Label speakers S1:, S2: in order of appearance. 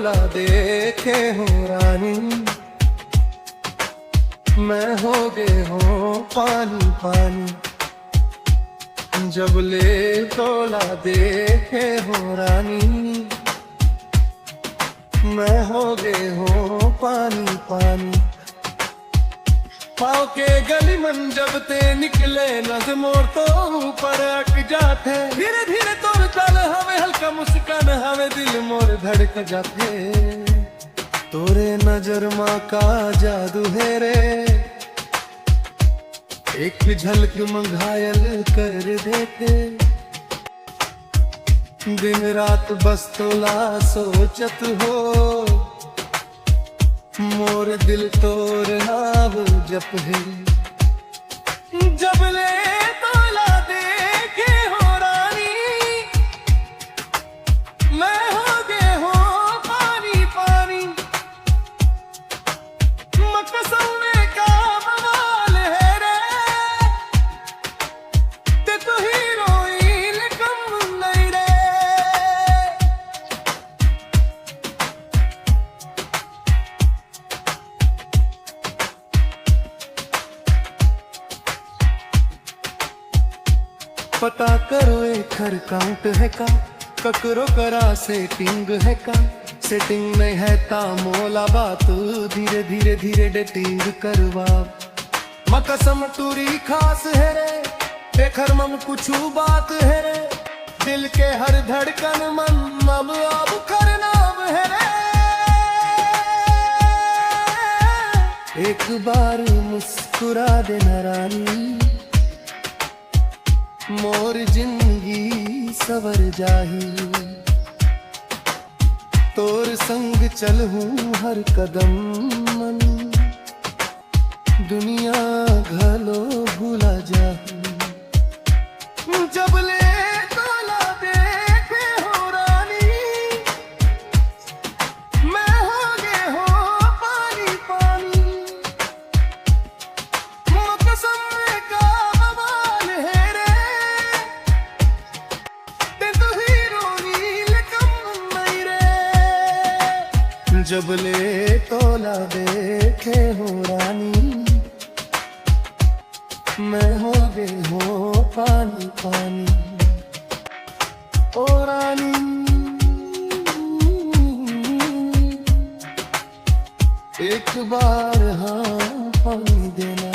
S1: तोला देखे हूँ रानी, मैं हो गए हूँ पानी पानी। जब ले तोला देखे हूँ रानी, मैं हो गए हूँ पानी पानी। पाँव के गली मन जब ते निकले नज़र मोर तो ऊपर अक जाते। धीरे धीरे तोर चल हमें हल्का मुस्कान हमें दिल मोर धड़क जाते। तोरे नजर माँ का जादू है रे, एक झलक में घायल कर देते। दिन रात बस तोला सोचत हो, मोर दिल तोर नाव जप है। जब ले तोला देखे हो रानी, मैं हो गए हो पानी पानी। मकसद में का बवाल है रे, ते तो हीरोइन कम नहीं रे। पता करो एक हर काउंट है का, ककरो करा सेटिंग है का। सेटिंग नहीं है ता मोला बात, धीरे धीरे धीरे डेटिंग करवा। मकसम टूरी खास है रे, बेखर मम कुछ बात है रे। दिल के हर धड़कन मन अब खर नाम है रे। एक बार मुस्कुरा देना रानी, मोर जिंदगी सवर जाही। तोर संग चल हूँ हर कदम मन, दुनिया घलो भूला जाही। जब ले तोला देखे हो रानी, मैं हो गए हो पानी पानी। मकसम का बवाल है रे, ते तो हीरोइन कम नहीं रे। जब ले तोला देखे हो रानी, मैं हो गए हो पानी पानी। ओ रानी एक बार हाँ पानी देना।